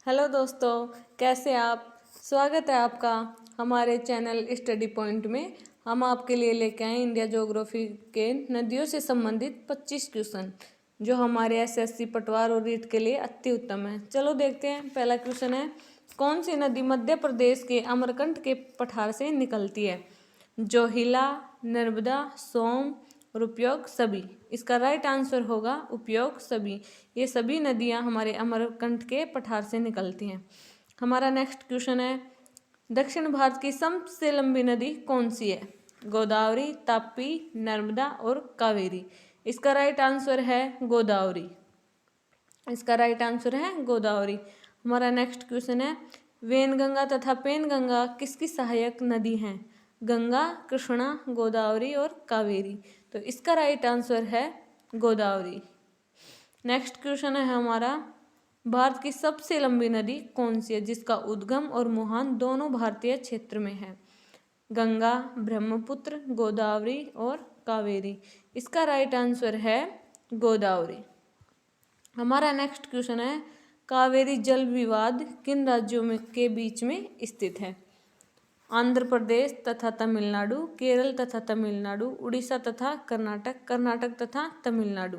Hello दोस्तों, कैसे आप। स्वागत है आपका हमारे चैनल स्टडी पॉइंट में। हम आपके लिए लेके आए इंडिया ज्योग्राफी के नदियों से संबंधित 25 क्वेश्चन जो हमारे एसएससी पटवार और रीट के लिए अति उत्तम है। चलो देखते हैं। पहला क्वेश्चन है, कौन सी नदी मध्य प्रदेश के अमरकंटक के पठार से निकलती है? जोहिला, नर्मदा, सोम और उपयोग सभी। इसका राइट आंसर होगा उपयोग सभी। ये सभी नदियां हमारे अमरकंटक के पठार से निकलती हैं। हमारा नेक्स्ट क्वेश्चन है, दक्षिण भारत की सबसे लंबी नदी कौन सी है? गोदावरी, तापी, नर्मदा और कावेरी। इसका राइट आंसर है गोदावरी। इसका राइट आंसर है गोदावरी। हमारा नेक्स्ट क्वेश्चन है, वेनगंगा तथा पेनगंगा किसकी सहायक नदी हैं? गंगा, कृष्णा, गोदावरी और कावेरी। तो इसका राइट आंसर है गोदावरी। नेक्स्ट क्वेश्चन है हमारा, भारत की सबसे लंबी नदी कौन सी है जिसका उद्गम और मुहान दोनों भारतीय क्षेत्र में है? गंगा, ब्रह्मपुत्र, गोदावरी और कावेरी। इसका राइट आंसर है गोदावरी। हमारा नेक्स्ट क्वेश्चन है, कावेरी जल विवाद किन राज्यों में के बीच में स्थित है? आंध्र प्रदेश तथा तमिलनाडु, केरल तथा तमिलनाडु, उड़ीसा तथा कर्नाटक, कर्नाटक तथा तमिलनाडु।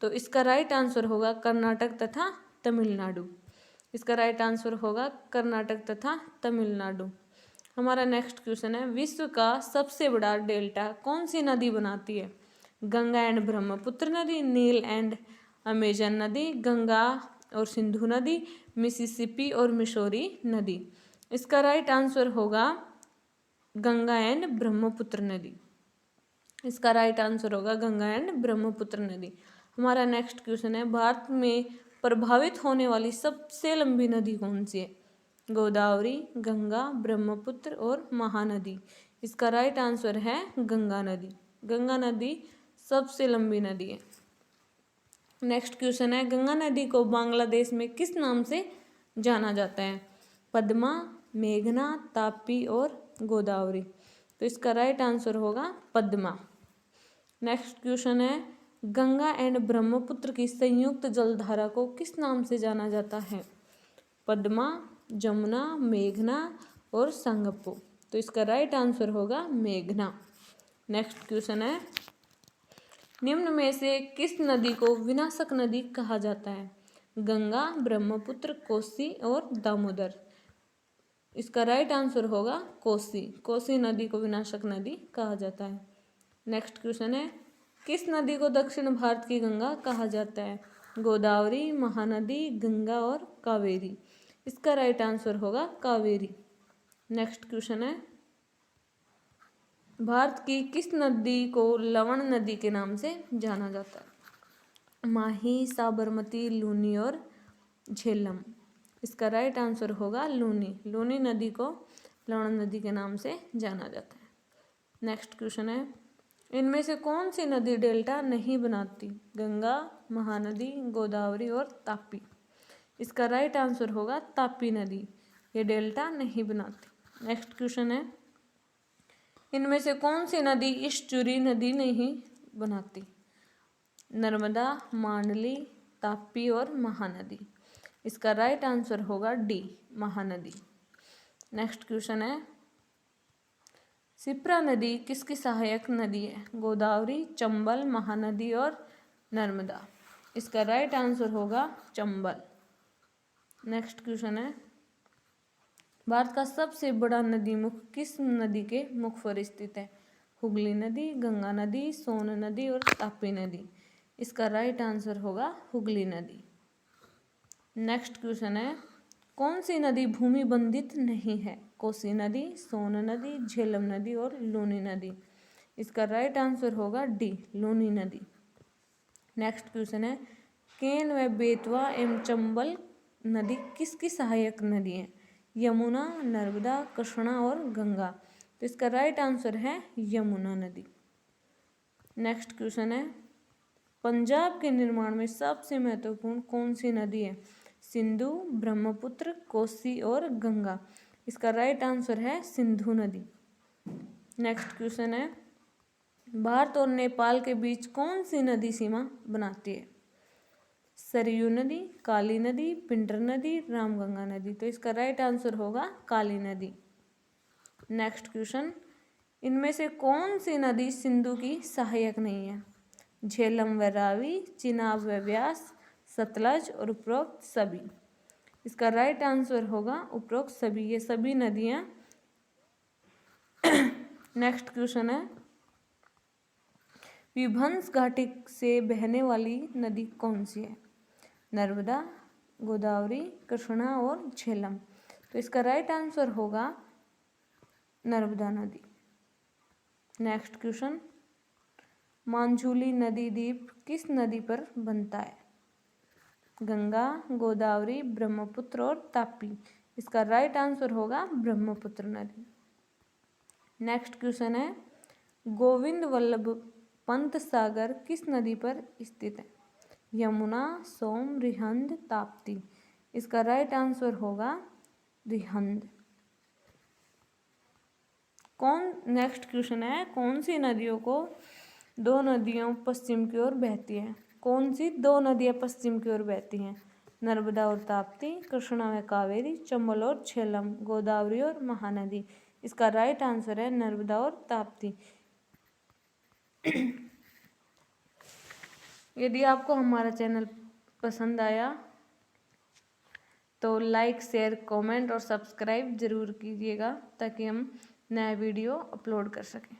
तो इसका राइट आंसर होगा कर्नाटक तथा तमिलनाडु। इसका राइट आंसर होगा कर्नाटक तथा तमिलनाडु। हमारा नेक्स्ट क्वेश्चन है, विश्व का सबसे बड़ा डेल्टा कौन सी नदी बनाती है? गंगा एंड ब्रह्मपुत्र नदी, नील एंड अमेजन नदी, गंगा और सिंधु नदी, मिसिसिपी और मिसौरी नदी। इसका राइट आंसर होगा गंगा एंड ब्रह्मपुत्र नदी। इसका राइट आंसर होगा गंगा एंड ब्रह्मपुत्र नदी। हमारा नेक्स्ट क्वेश्चन है, भारत में प्रभावित होने वाली सबसे लंबी नदी कौन सी है? गोदावरी, गंगा, ब्रह्मपुत्र और महानदी। इसका राइट आंसर है गंगा नदी। गंगा नदी सबसे लंबी नदी है। नेक्स्ट क्वेश्चन है, गंगा नदी को बांग्लादेश में किस नाम से जाना जाता है? पद्मा, मेघना, तापी और गोदावरी। तो इसका राइट आंसर होगा पद्मा। नेक्स्ट क्वेश्चन है, गंगा एंड ब्रह्मपुत्र की संयुक्त जलधारा को किस नाम से जाना जाता है? पद्मा, जमुना, मेघना और संगपो। तो इसका राइट आंसर होगा मेघना। नेक्स्ट क्वेश्चन है, निम्न में से किस नदी को विनाशक नदी कहा जाता है? गंगा, ब्रह्मपुत्र, कोसी और दामोदर। इसका राइट आंसर होगा कोसी। कोसी नदी को विनाशक नदी कहा जाता है। नेक्स्ट क्वेश्चन है, किस नदी को दक्षिण भारत की गंगा कहा जाता है? गोदावरी, महानदी, गंगा और कावेरी। इसका राइट आंसर होगा कावेरी। नेक्स्ट क्वेश्चन है, भारत की किस नदी को लवण नदी के नाम से जाना जाता है? माही, साबरमती, लूनी और झेलम। इसका राइट आंसर होगा लूनी। लूनी नदी को लवण नदी के नाम से जाना जाता है। नेक्स्ट क्वेश्चन है, इनमें से कौन सी नदी डेल्टा नहीं बनाती? गंगा, महानदी, गोदावरी और तापी। इसका राइट आंसर होगा तापी नदी। ये डेल्टा नहीं बनाती। नेक्स्ट क्वेश्चन है, इनमें से कौन सी नदी ईस्चुरी नदी नहीं बनाती? नर्मदा, मांडली, तापी और महानदी। इसका राइट आंसर होगा डी, महानदी। नेक्स्ट क्वेश्चन है, शिप्रा नदी किसकी सहायक नदी है? गोदावरी, चंबल, महानदी और नर्मदा। इसका राइट आंसर होगा चंबल। नेक्स्ट क्वेश्चन है, भारत का सबसे बड़ा नदी मुख किस नदी के मुख पर स्थित है? हुगली नदी, गंगा नदी, सोन नदी और तापी नदी। इसका राइट आंसर होगा हुगली नदी। नेक्स्ट क्वेश्चन है, कौन सी नदी भूमि बंधित नहीं है? कोसी नदी, सोन नदी, झेलम नदी और लूनी नदी। इसका राइट आंसर होगा डी, लूनी नदी। नेक्स्ट क्वेश्चन है, केन व बेतवा एवं चंबल नदी किसकी सहायक नदी है? यमुना, नर्मदा, कृष्णा और गंगा। तो इसका राइट आंसर है यमुना नदी। नेक्स्ट क्वेश्चन है, पंजाब के निर्माण में सबसे महत्वपूर्ण कौन सी नदी है? सिंधु, ब्रह्मपुत्र, कोसी और गंगा। इसका राइट आंसर है सिंधु नदी। नेक्स्ट क्वेश्चन है, भारत और नेपाल के बीच कौन सी नदी सीमा बनाती है? सरयू नदी, काली नदी, पिंडर नदी, रामगंगा नदी। तो इसका राइट आंसर होगा काली नदी। नेक्स्ट क्वेश्चन, इनमें से कौन सी नदी सिंधु की सहायक नहीं है? झेलम व रावी, चिनाब व व्यास, सतलज और उपरोक्त सभी। इसका राइट आंसर होगा उपरोक्त सभी, ये सभी नदियां। नेक्स्ट क्वेश्चन है, विभंस घाटी से बहने वाली नदी कौन सी है? नर्मदा, गोदावरी, कृष्णा और झेलम। तो इसका राइट आंसर होगा नर्मदा नदी। नेक्स्ट क्वेश्चन, मांझुली नदी द्वीप किस नदी पर बनता है? गंगा, गोदावरी, ब्रह्मपुत्र और तापी। इसका राइट आंसर होगा ब्रह्मपुत्र नदी। नेक्स्ट क्वेश्चन है, गोविंद वल्लभ पंत सागर किस नदी पर स्थित है? यमुना, सोम, रिहंद, ताप्ती। इसका राइट आंसर होगा रिहंद। नेक्स्ट क्वेश्चन है, कौन सी नदियों को दो नदियां पश्चिम की ओर बहती हैं? कौन सी दो नदियां पश्चिम की ओर बहती हैं? नर्मदा और ताप्ती, कृष्णा व कावेरी, चंबल और झेलम, गोदावरी और महानदी। इसका राइट आंसर है नर्मदा और ताप्ती। यदि आपको हमारा चैनल पसंद आया तो लाइक, शेयर, कमेंट और सब्सक्राइब ज़रूर कीजिएगा ताकि हम नया वीडियो अपलोड कर सकें।